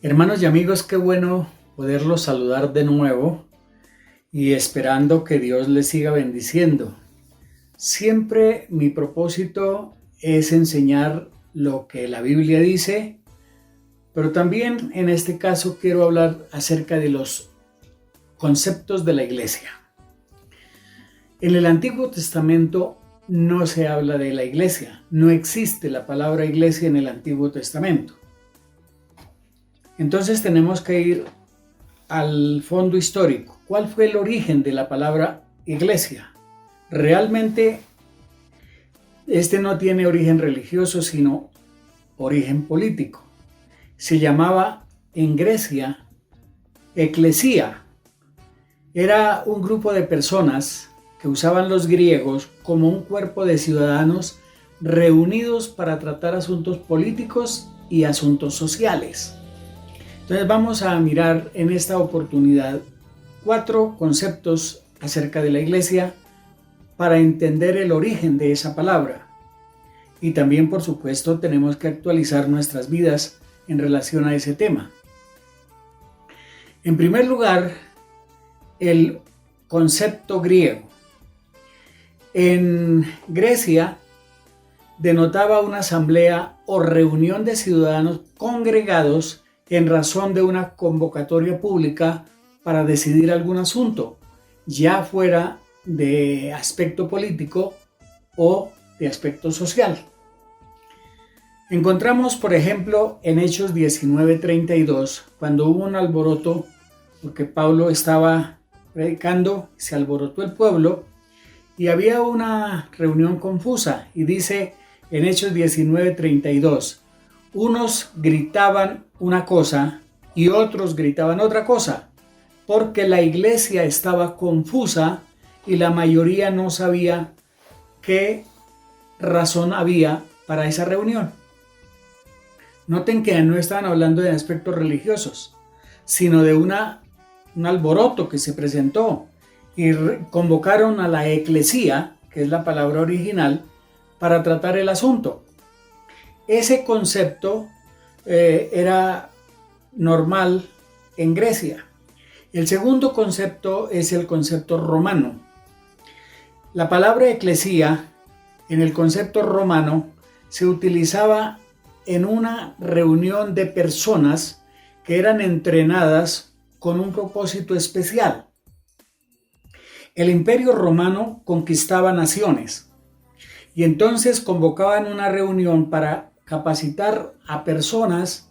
Hermanos y amigos, qué bueno poderlos saludar de nuevo y esperando que Dios les siga bendiciendo. Siempre mi propósito es enseñar lo que la Biblia dice, pero también en este caso quiero hablar acerca de los conceptos de la iglesia. En el Antiguo Testamento no se habla de la iglesia, no existe la palabra iglesia en el Antiguo Testamento. Entonces tenemos que ir al fondo histórico. ¿Cuál fue el origen de la palabra iglesia? Realmente este no tiene origen religioso, sino origen político. Se llamaba en Grecia eclesía. Era un grupo de personas que usaban los griegos como un cuerpo de ciudadanos reunidos para tratar asuntos políticos y asuntos sociales. Entonces vamos a mirar en esta oportunidad 4 conceptos acerca de la iglesia para entender el origen de esa palabra. Y también, por supuesto, tenemos que actualizar nuestras vidas en relación a ese tema. En primer lugar, el concepto griego. En Grecia denotaba una asamblea o reunión de ciudadanos congregados en razón de una convocatoria pública para decidir algún asunto, ya fuera de aspecto político o de aspecto social. Encontramos, por ejemplo, en Hechos 19:32, cuando hubo un alboroto, porque Pablo estaba predicando, se alborotó el pueblo y había una reunión confusa, y dice en Hechos 19:32, unos gritaban una cosa y otros gritaban otra cosa, porque la iglesia estaba confusa y la mayoría no sabía qué razón había para esa reunión. Noten que no estaban hablando de aspectos religiosos, sino de un alboroto que se presentó y convocaron a la eclesía, que es la palabra original, para tratar el asunto. Ese concepto era normal en Grecia. El segundo concepto es el concepto romano. La palabra eclesía en el concepto romano se utilizaba en una reunión de personas que eran entrenadas con un propósito especial. El Imperio Romano conquistaba naciones y entonces convocaban una reunión para capacitar a personas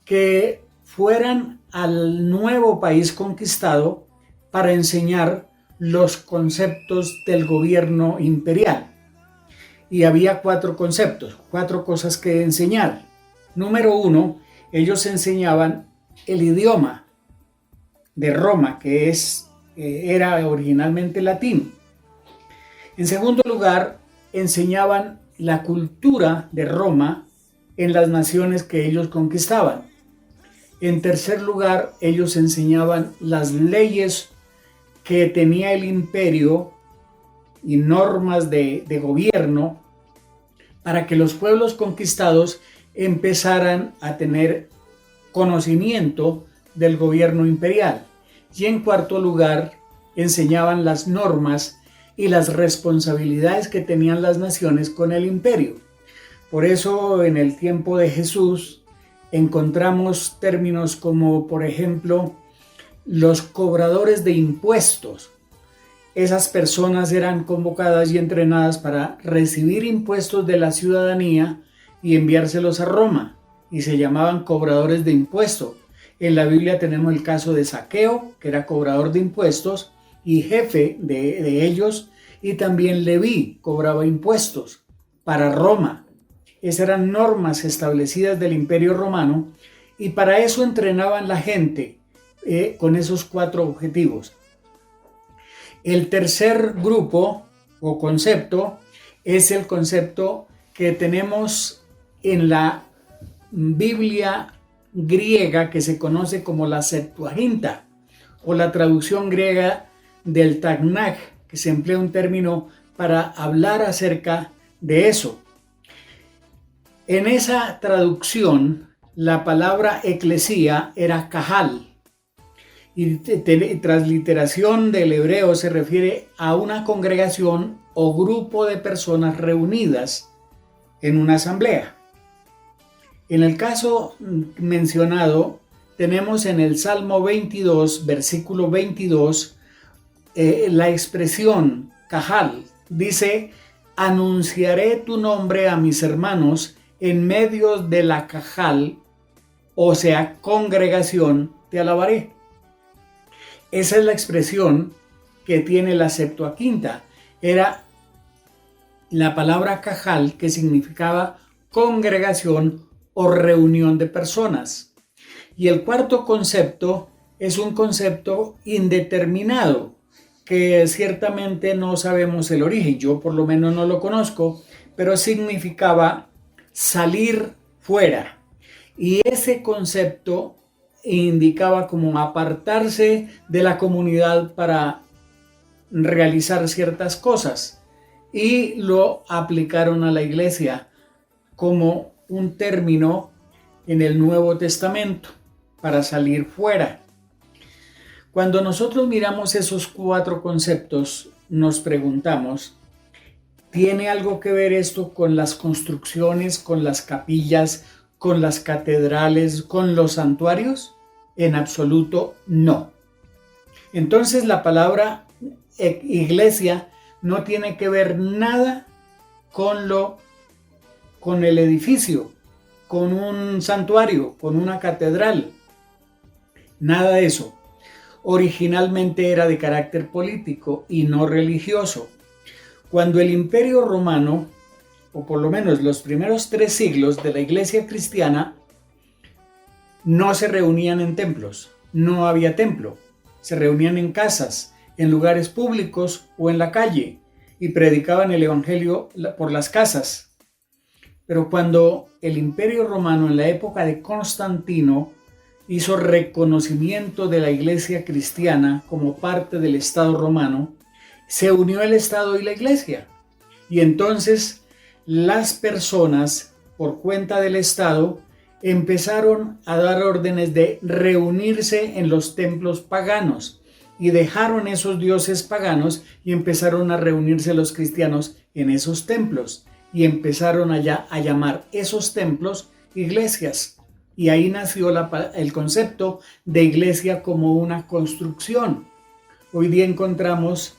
que fueran al nuevo país conquistado para enseñar los conceptos del gobierno imperial. Y había 4 conceptos, 4 cosas que enseñar. Número 1, ellos enseñaban el idioma de Roma, que era originalmente latín. En segundo lugar, enseñaban la cultura de Roma en las naciones que ellos conquistaban. En tercer lugar, ellos enseñaban las leyes que tenía el imperio y normas de gobierno para que los pueblos conquistados empezaran a tener conocimiento del gobierno imperial. Y en cuarto lugar, enseñaban las normas y las responsabilidades que tenían las naciones con el imperio. Por eso en el tiempo de Jesús encontramos términos como, por ejemplo, los cobradores de impuestos. Esas personas eran convocadas y entrenadas para recibir impuestos de la ciudadanía y enviárselos a Roma, y se llamaban cobradores de impuestos. En la Biblia tenemos el caso de Zaqueo, que era cobrador de impuestos y jefe de ellos, y también Leví cobraba impuestos para Roma. Esas eran normas establecidas del Imperio Romano, y para eso entrenaban la gente con esos 4 objetivos. El tercer grupo o concepto es el concepto que tenemos en la Biblia griega, que se conoce como la Septuaginta, o la traducción griega del Tanaj, que se emplea un término para hablar acerca de eso. En esa traducción, la palabra eclesía era cajal. Y transliteración del hebreo se refiere a una congregación o grupo de personas reunidas en una asamblea. En el caso mencionado, tenemos en el Salmo 22, versículo 22, la expresión cajal. Dice: anunciaré tu nombre a mis hermanos en medio de la cajal, o sea, congregación, te alabaré. Esa es la expresión que tiene la Septuaginta. Era la palabra cajal, que significaba congregación o reunión de personas. Y el cuarto concepto es un concepto indeterminado, que ciertamente no sabemos el origen. Yo por lo menos no lo conozco, pero significaba salir fuera. Y ese concepto indicaba como apartarse de la comunidad para realizar ciertas cosas, y lo aplicaron a la iglesia como un término en el Nuevo Testamento para salir fuera. Cuando nosotros miramos esos cuatro conceptos, nos preguntamos, ¿tiene algo que ver esto con las construcciones, con las capillas, con las catedrales, con los santuarios? En absoluto no. Entonces la palabra iglesia no tiene que ver nada con el edificio, con un santuario, con una catedral. Nada de eso. Originalmente era de carácter político y no religioso. Cuando el Imperio Romano, o por lo menos los primeros 3 siglos de la iglesia cristiana, no se reunían en templos, no había templo, se reunían en casas, en lugares públicos o en la calle, y predicaban el evangelio por las casas. Pero cuando el Imperio Romano, en la época de Constantino, hizo reconocimiento de la iglesia cristiana como parte del Estado romano, se unió el Estado y la iglesia. Y entonces las personas, por cuenta del Estado, empezaron a dar órdenes de reunirse en los templos paganos, y dejaron esos dioses paganos y empezaron a reunirse los cristianos en esos templos, y empezaron allá a llamar esos templos iglesias. Y ahí nació el concepto de iglesia como una construcción. Hoy día encontramos,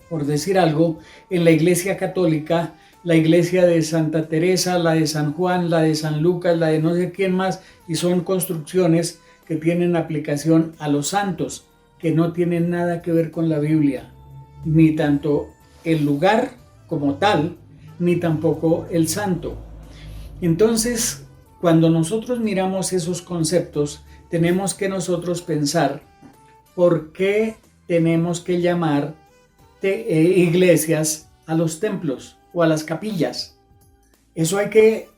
por decir algo, en la iglesia católica, la iglesia de Santa Teresa, la de San Juan, la de San Lucas, la de no sé quién más, y son construcciones que tienen aplicación a los santos, que no tienen nada que ver con la Biblia, ni tanto el lugar como tal, ni tampoco el santo. Entonces, cuando nosotros miramos esos conceptos, tenemos que nosotros pensar por qué tenemos que llamar iglesias a los templos o a las capillas. Eso hay que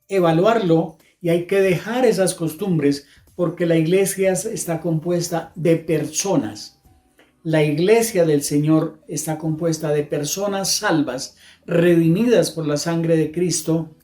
evaluarlo y hay que dejar esas costumbres, porque la iglesia está compuesta de personas. La iglesia del Señor está compuesta de personas salvas, redimidas por la sangre de Cristo,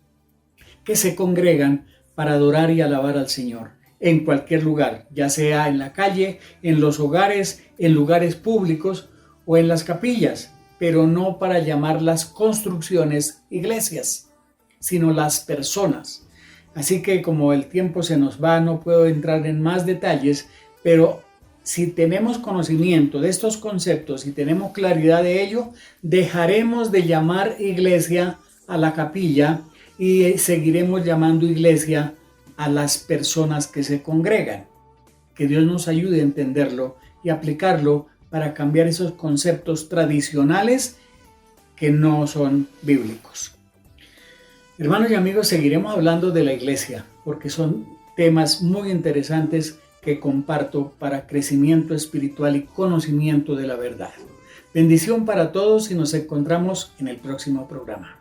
que se congregan para adorar y alabar al Señor en cualquier lugar, ya sea en la calle, en los hogares, en lugares públicos o en las capillas, pero no para llamar las construcciones iglesias, sino las personas. Así que como el tiempo se nos va, no puedo entrar en más detalles, pero si tenemos conocimiento de estos conceptos y tenemos claridad de ello, dejaremos de llamar iglesia a la capilla y seguiremos llamando iglesia a las personas que se congregan. Que Dios nos ayude a entenderlo y aplicarlo para cambiar esos conceptos tradicionales que no son bíblicos. Hermanos y amigos, seguiremos hablando de la iglesia porque son temas muy interesantes que comparto para crecimiento espiritual y conocimiento de la verdad. Bendición para todos y nos encontramos en el próximo programa.